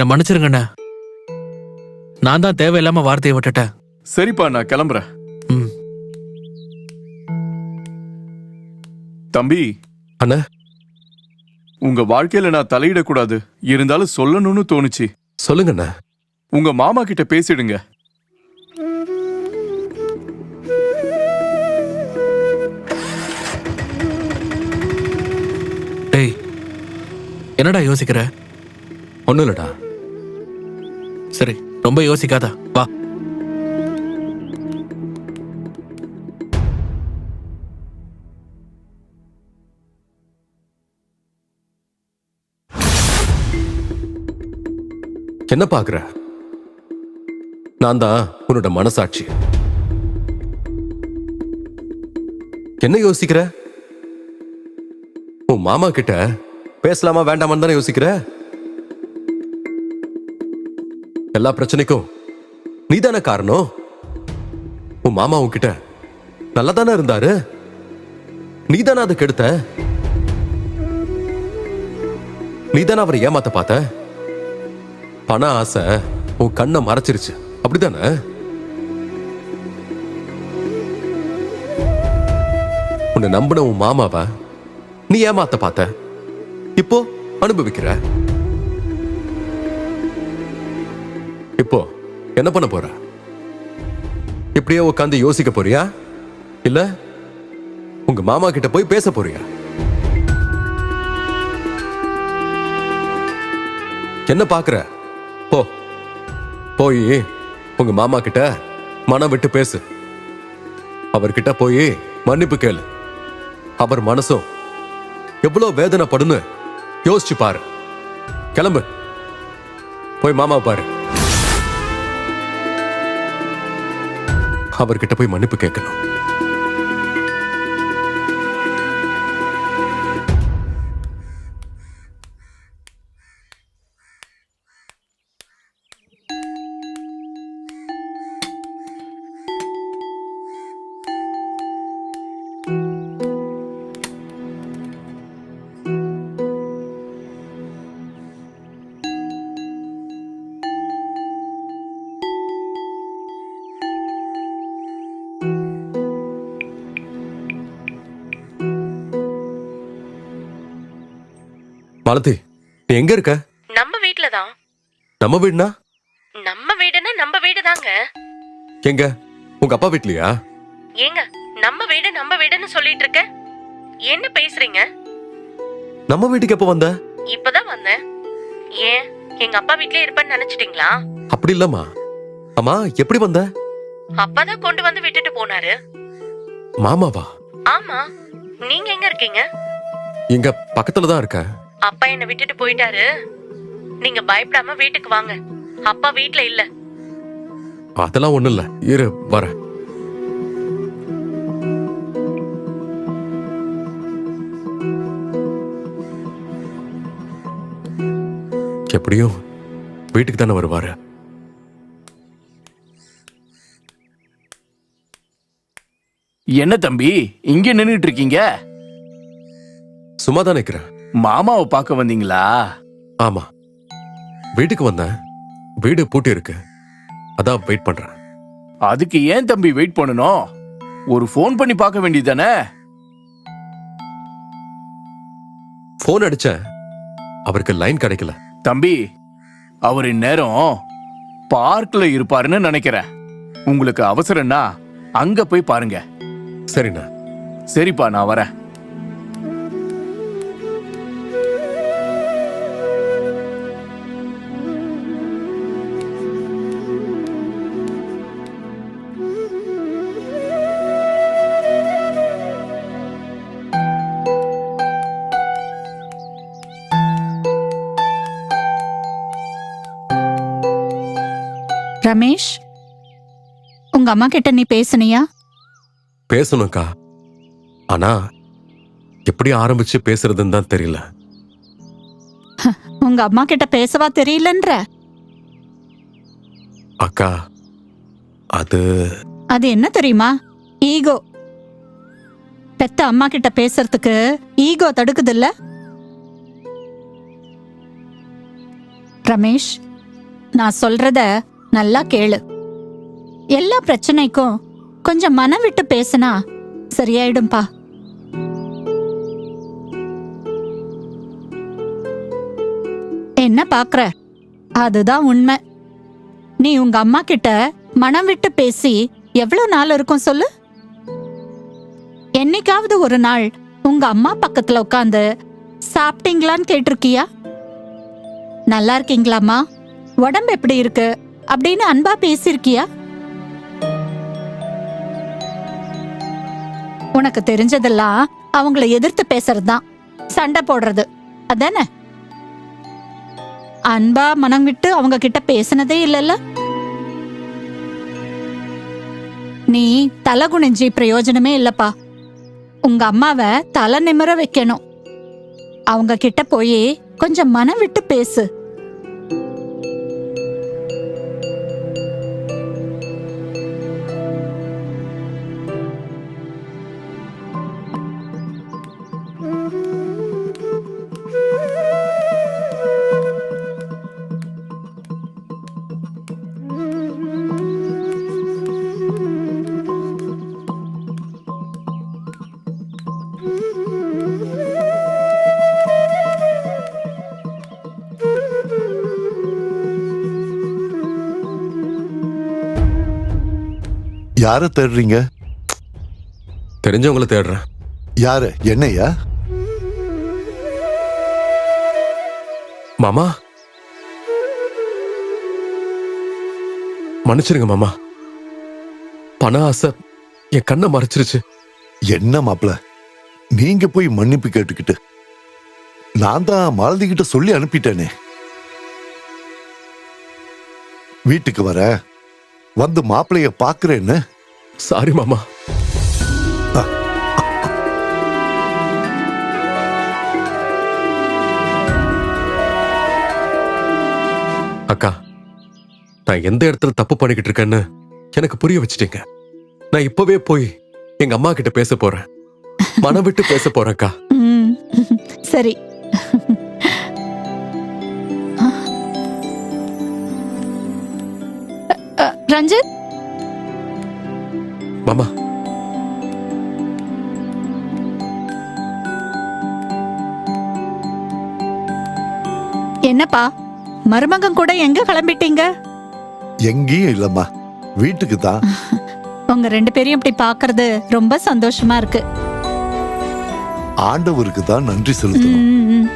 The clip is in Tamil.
என்ன மன்னிச்சிருங்கண்ணா. நான் தான் தேவையில்லாம வார்த்தையை விட்டுட்டேன். சரிப்பா, நான் கிளம்புறேன். ம். தம்பி அண்ணா, உங்க வாழ்க்கையில நான் தலையிடக்கூடாது, இருந்தாலும் சொல்லணும்னு தோணுச்சு. சொல்லுங்கண்ணா. உங்க மாமா கிட்ட பேசிடுங்க. டேய், என்னடா யோசிக்கிற? ஒண்ணும் இல்லடா. சரி, ரொம்ப யோசிக்காத, வா. என்ன பாக்குற? நான் தான் உன்னோட மனசாட்சி. என்ன யோசிக்கிற? உன் மாமா கிட்ட பேசலாமா வேண்டாமான்னு தானே யோசிக்கிற? எல்லா பிரச்சனைக்கும் நீதானே காரணம். உன் மாமா உன்கிட்ட நல்லா தானே இருந்தாரு, நீதானே அதை கெடுத்த. நீதானே அவரை ஏமாத்த பார்த்த. பண ஆசை உன் கண்ணை மறைச்சிருச்சு, அப்படிதானே? உன்னை நம்பின உன் மாமாவ நீ ஏமாத்த பார்த்த. இப்போ அனுபவிக்கிற. இப்போ என்ன பண்ண போற? இப்படியே உட்காந்து யோசிக்க போறியா, இல்ல உங்க மாமா கிட்ட போய் பேச போறியா? என்ன பாக்குற? போ, போய் உங்க மாமா கிட்ட மனம் விட்டு பேசு. அவர்கிட்ட போய் மன்னிப்பு கேளு. அவர் மனசும் எவ்வளவு வேதனைப்படுன்னு யோசிச்சு பாரு. கிளம்பு, போய் மாமா பாரு. அவர்கிட்ட போய் மன்னிப்பு கேட்கணும். மாலதி, நீ எங்க இருக்க? நம்ம வீட்ல தான். நம்ம வீடுனா? நம்ம வீடுனா நம்ம வீடு தாங்க. எங்க? உங்க அப்பா வீட்லயா? ஏங்க, நம்ம வீடுன்னு சொல்லிட்டு இருக்க, என்ன பேசுறீங்க? நம்ம வீட்டுக்கு எப்ப வந்த? இப்பதான் வந்தேன். ஏன், எங்க அப்பா வீட்லயே இருப்பேன்னு நினைச்சிட்டீங்களா? அப்படி இல்லம்மா. அம்மா, எப்படி வந்த? அப்பாதான் கொண்டு வந்து விட்டுட்டு போனாரு. மாமாவா? ஆமா. நீங்க எங்க இருக்கீங்க? இங்க பக்கத்துல தான் இருக்க. அப்பா என்ன விட்டுட்டு போயிட்டாரு. நீங்க பயப்படாம வீட்டுக்கு வாங்க. அப்பா வீட்ல இல்ல. அதெல்லாம் ஒண்ணு இல்ல, இரு வர. எப்படியும் வீட்டுக்கு தானே வருவாரு. என்ன தம்பி இங்க நின்னுட்டு இருக்கீங்க? சும்மா தான் நிக்கிறேன். மாமாவை பார்க்க வந்தீங்களா? ஆமா, வீட்டுக்கு வந்தேன். வீடு பூட்டி இருக்கு, அதான் வெயிட் பண்றேன். அதுக்கு ஏன் தம்பி வெயிட் பண்ணணும்? ஒரு ஃபோன் பண்ணி பார்க்க வேண்டியதானே? போன் அடிச்சேன், அவருக்கு லைன் கிடைக்கல. தம்பி, அவர் இந்நேரம் பார்க்ல இருப்பாருன்னு நினைக்கிறேன். உங்களுக்கு அவசரம்னா அங்க போய் பாருங்க. சரிண்ணா. சரிப்பா, நான் வரேன். ரமேஷ், உங்க அம்மா கிட்ட நீ பேசுனியா? பேசணும்க்கா, ஆனா எப்படி ஆரம்பிச்சு பேசுறதுன்னு தான் தெரியல. உங்க அம்மா கிட்ட பேசவா தெரியலன்ற? அக்கா, அது என்ன தெரியுமா? ஈகோ. பெத்த அம்மா கிட்ட பேசுறதுக்கு ஈகோ தடுக்குதுல்ல? ரமேஷ், நான் சொல்றத நல்லா கேளு. எல்லா பிரச்சனைக்கும் கொஞ்சம் மனம் விட்டு பேசினா சரியாயிடும்பா. என்ன பாக்குற? அதுதான் உண்மை. நீ உங்க அம்மா கிட்ட மனம் விட்டு பேசி எவ்வளவு நாள் இருக்கும் சொல்லு? என்னைக்காவது ஒரு நாள் உங்க அம்மா பக்கத்துல உட்காந்து சாப்பிட்டீங்களான்னு கேட்டிருக்கியா? நல்லா இருக்கீங்களாம்மா, உடம்பு எப்படி இருக்கு அப்படின்னு அன்பா பேசிருக்கியா? உனக்கு தெரிஞ்சதெல்லாம் அவங்கள எதிர்த்து பேசுறதுதான், சண்டை போடுறது அதானே? அன்பா மனம் விட்டு அவங்க கிட்ட பேசினதே இல்லல்ல. நீ தலை குனிஞ்சி பிரயோஜனமே இல்லப்பா. உங்க அம்மாவை தலை நிமிர வைக்கணும். அவங்க கிட்ட போய் கொஞ்சம் மனம் விட்டு பேசு. யார தேடுறீங்க? தெரிஞ்சவங்கள தேடுறேன். யாரு? என்னையா? மாமா, மன்னிச்சிருங்க மாமா. பண ஆசை என் கண்ணை மறைச்சிருச்சு. என்ன மாப்பிள, நீங்க போய் மன்னிப்பு கேட்டுக்கிட்டு நான் தான் மாலதி கிட்ட சொல்லி அனுப்பிட்டேனே. வீட்டுக்கு வர வந்து மாப்பிளைய பாக்குறேன்னு. சாரி மாமா. அக்கா, நான் எந்த இடத்துல தப்பு பண்ணிக்கிட்டு இருக்கேன்னு எனக்கு புரிய வச்சுட்டீங்க. நான் இப்பவே போய் எங்க அம்மா கிட்ட பேச போறேன். மனம் விட்டு பேச போறேன் அக்கா. சரி. ரஞ்சித், மாமா, என்னப்பா மருமகன் கூட எங்க கிளம்பிட்டீங்க? எங்கேயும் இல்லம்மா, வீட்டுக்கு தான். உங்க ரெண்டு பேரையும் இப்படி பாக்குறது ரொம்ப சந்தோஷமா இருக்கு. ஆண்டவருக்கு தான் நன்றி செலுத்தணும். ம், ம்.